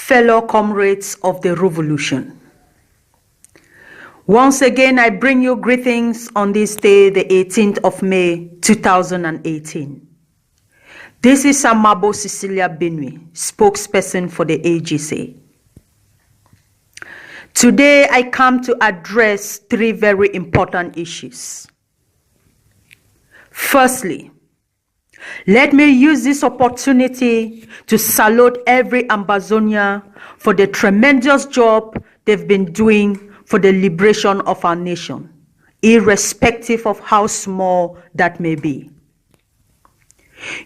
fellow comrades of the revolution. Once again, I bring you greetings on this day, the 18th of May, 2018. This is AMABOCECILIA BINWI, spokesperson for the AGC. Today, I come to address three very important issues. Firstly, let me use this opportunity to salute every Ambazonia for the tremendous job they've been doing for the liberation of our nation, irrespective of how small that may be.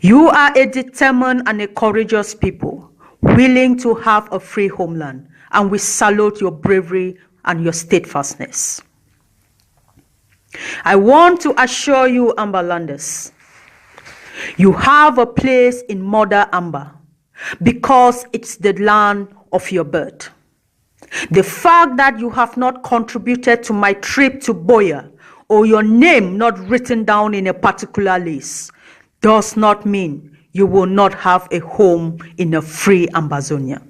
You are a determined and a courageous people, willing to have a free homeland, and we salute your bravery and your steadfastness. I want to assure you, Ambalanders, you have a place in Mother Amba because it's the land of your birth. The fact that you have not contributed to my trip to Boya or your name not written down in a particular list does not mean you will not have a home in a free Ambazonia.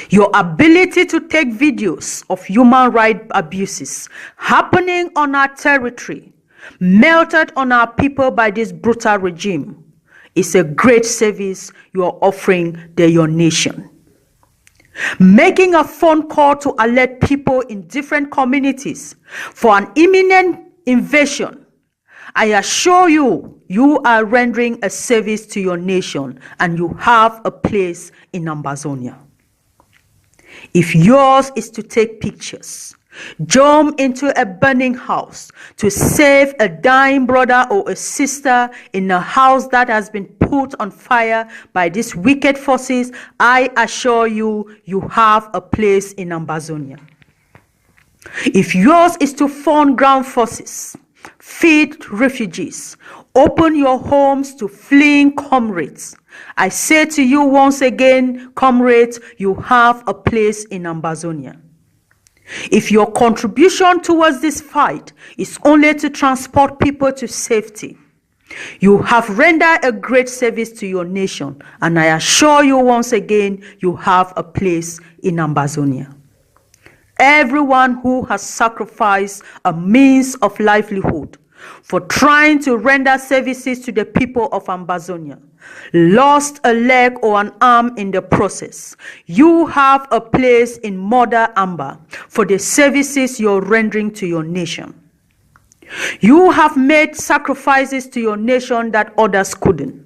Your ability to take videos of human rights abuses happening on our territory, melted on our people by this brutal regime, is a great service you are offering your nation. Making a phone call to alert people in different communities for an imminent invasion, I assure you, you are rendering a service to your nation and you have a place in Ambazonia. If yours is to take pictures, jump into a burning house to save a dying brother or a sister in a house that has been put on fire by these wicked forces, I assure you, you have a place in Ambazonia. If yours is to fund ground forces, feed refugees, open your homes to fleeing comrades, I say to you once again, comrades, you have a place in Ambazonia. If your contribution towards this fight is only to transport people to safety, you have rendered a great service to your nation, and I assure you once again, you have a place in Ambazonia. Everyone who has sacrificed a means of livelihood for trying to render services to the people of Ambazonia, lost a leg or an arm in the process, you have a place in Mother Amba for the services you're rendering to your nation. You have made sacrifices to your nation that others couldn't.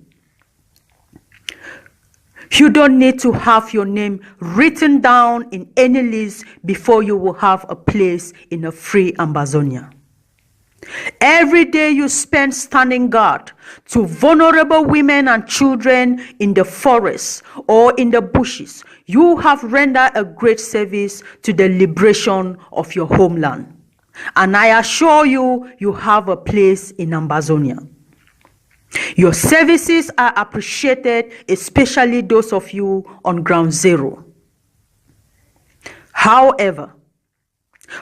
You don't need to have your name written down in any list before you will have a place in a free Ambazonia. Every day you spend standing guard to vulnerable women and children in the forests or in the bushes, you have rendered a great service to the liberation of your homeland. And I assure you, you have a place in Ambazonia. Your services are appreciated, especially those of you on ground zero. However,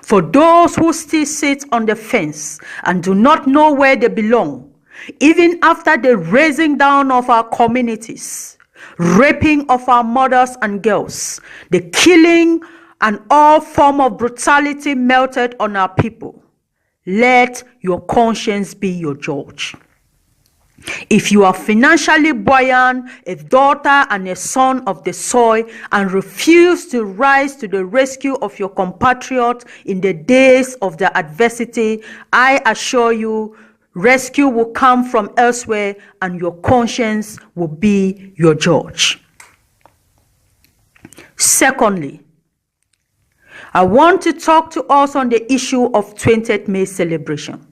for those who still sit on the fence and do not know where they belong, even after the razing down of our communities, raping of our mothers and girls, the killing and all form of brutality melted on our people, let your conscience be your judge. If you are financially buoyant, a daughter and a son of the soil, and refuse to rise to the rescue of your compatriot in the days of the adversity, I assure you, rescue will come from elsewhere and your conscience will be your judge. Secondly, I want to talk to us on the issue of 20th May celebration.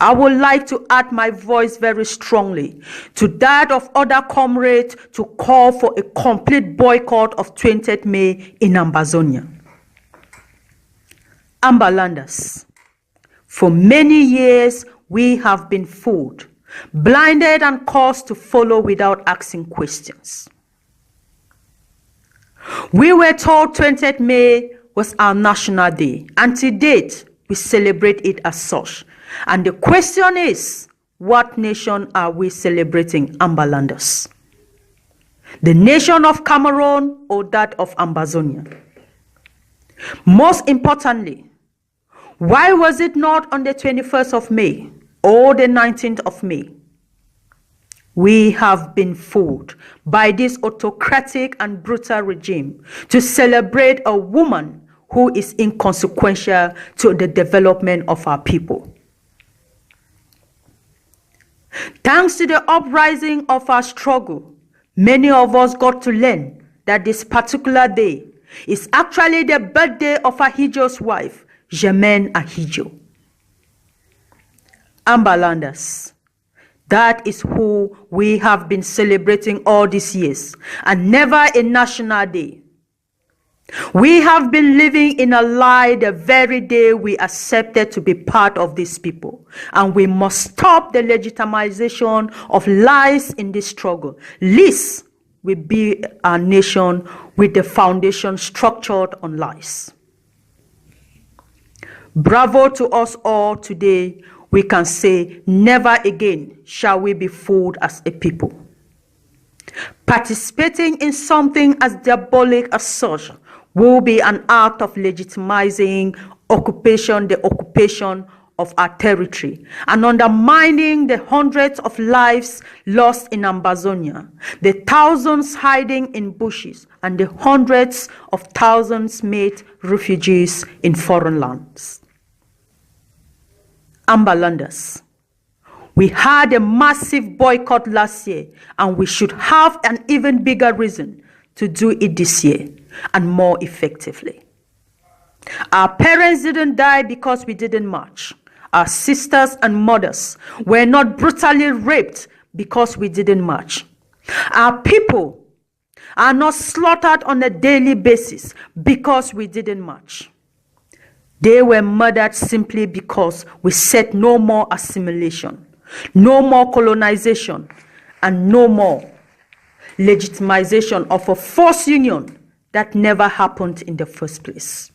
I would like to add my voice very strongly to that of other comrades to call for a complete boycott of 20th May in Ambazonia. Ambalanders, for many years we have been fooled, blinded and caused to follow without asking questions. We were told 20th May was our national day, and to date we celebrate it as such. And the question is, what nation are we celebrating, Ambalanders? the nation of Cameroon or that of Ambazonia? Most importantly, why was it not on the 21st of May or the 19th of May? We have been fooled by this autocratic and brutal regime to celebrate a woman who is inconsequential to the development of our people. Thanks to the uprising of our struggle, many of us got to learn that this particular day is actually the birthday of Ahidjo's wife, Germaine Ahidjo. Ambalanders, that is who we have been celebrating all these years, and never a national day. We have been living in a lie the very day we accepted to be part of these people, and we must stop the legitimization of lies in this struggle, lest we be a nation with the foundation structured on lies. Bravo to us all today. We can say, never again shall we be fooled as a people. Participating in something as diabolic as such will be an act of legitimizing the occupation of our territory, and undermining the hundreds of lives lost in Ambazonia, the thousands hiding in bushes, and the hundreds of thousands made refugees in foreign lands. Ambalanders, we had a massive boycott last year, and we should have an even bigger reason to do it this year, and more effectively. Our parents didn't die because we didn't march. Our sisters and mothers were not brutally raped because we didn't march. Our people are not slaughtered on a daily basis because we didn't march. They were murdered simply because we said no more assimilation, no more colonization, and no more legitimization of a forced union that never happened in the first place.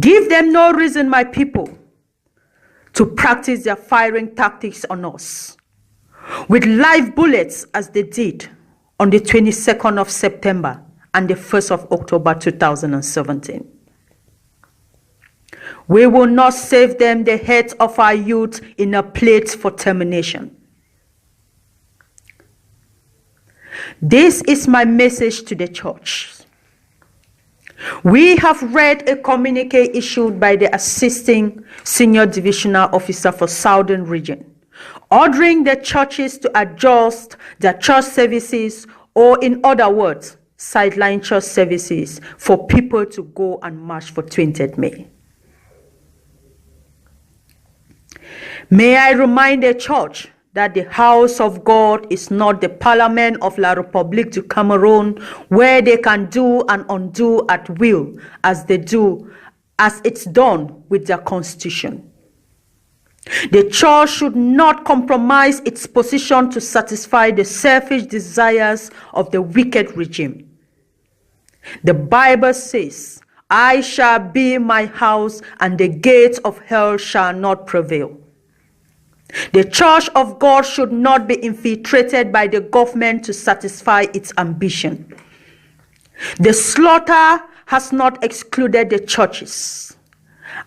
Give them no reason, my people, to practice their firing tactics on us with live bullets as they did on the 22nd of September and the 1st of October 2017. We will not save them the heads of our youth in a plate for termination. This is my message to the church. We have read a communique issued by the Assisting Senior Divisional Officer for Southern Region, ordering the churches to adjust their church services, or in other words, sideline church services for people to go and march for 20th May. May I remind the church that the house of God is not the parliament of La République du Cameroun, where they can do and undo at will as it's done with their constitution. The church should not compromise its position to satisfy the selfish desires of the wicked regime. The Bible says, "I shall build my house, and the gates of hell shall not prevail." The church of God should not be infiltrated by the government to satisfy its ambition. The slaughter has not excluded the churches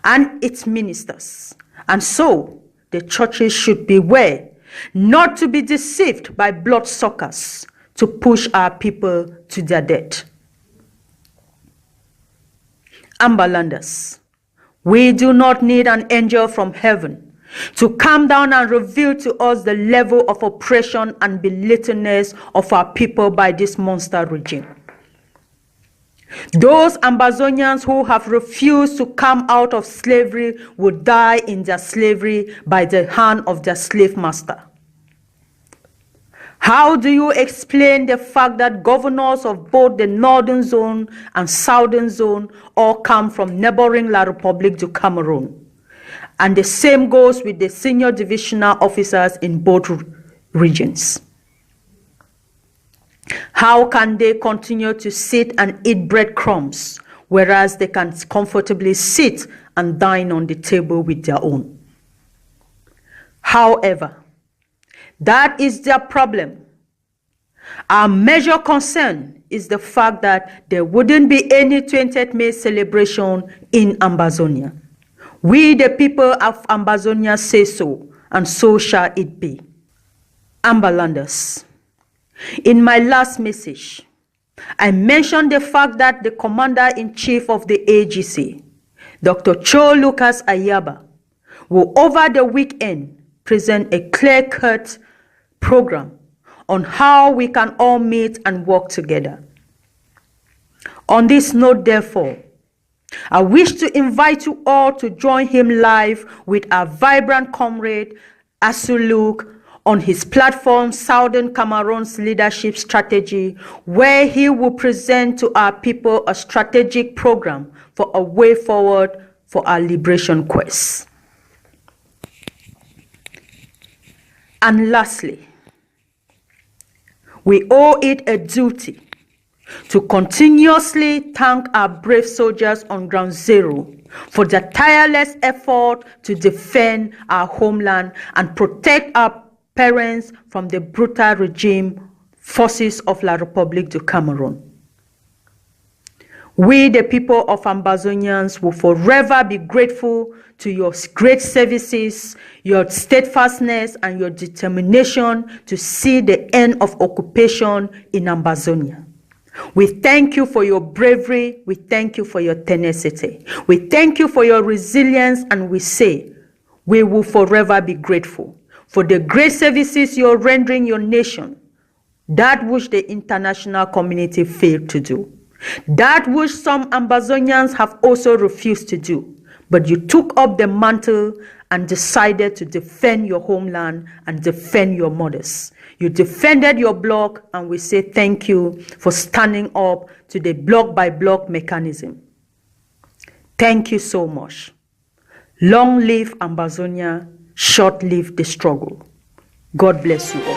and its ministers, and so the churches should beware not to be deceived by bloodsuckers to push our people to their death. Ambalanders, we do not need an angel from heaven to come down and reveal to us the level of oppression and belittleness of our people by this monster regime. Those Ambazonians who have refused to come out of slavery will die in their slavery by the hand of their slave master. How do you explain the fact that governors of both the northern zone and southern zone all come from neighboring La République du Cameroun? And the same goes with the senior divisional officers in both regions. How can they continue to sit and eat breadcrumbs, whereas they can comfortably sit and dine on the table with their own? However, that is their problem. Our major concern is the fact that there wouldn't be any 20th May celebration in Ambazonia. We, the people of Ambazonia, say so, and so shall it be. Ambalanders, in my last message, I mentioned the fact that the Commander-in-Chief of the AGC, Dr. Cho Lucas Ayaba, will over the weekend present a clear-cut program on how we can all meet and work together. On this note, therefore, I wish to invite you all to join him live with our vibrant comrade, Asuluk, on his platform, Southern Cameroon's Leadership Strategy, where he will present to our people a strategic program for a way forward for our liberation quest. And lastly, we owe it a duty to continuously thank our brave soldiers on Ground Zero for their tireless effort to defend our homeland and protect our parents from the brutal regime forces of La République du Cameroon. We, the people of Ambazonians, will forever be grateful to your great services, your steadfastness, and your determination to see the end of occupation in Ambazonia. We thank you for your bravery. We thank you for your tenacity. We thank you for your resilience, and we say we will forever be grateful for the great services you're rendering your nation, that which the international community failed to do, that which some Ambazonians have also refused to do. But you took up the mantle and decided to defend your homeland and defend your mothers. You defended your bloc, and we say thank you for standing up to the block-by-block mechanism. Thank you so much. Long live Ambazonia, short live the struggle. God bless you all.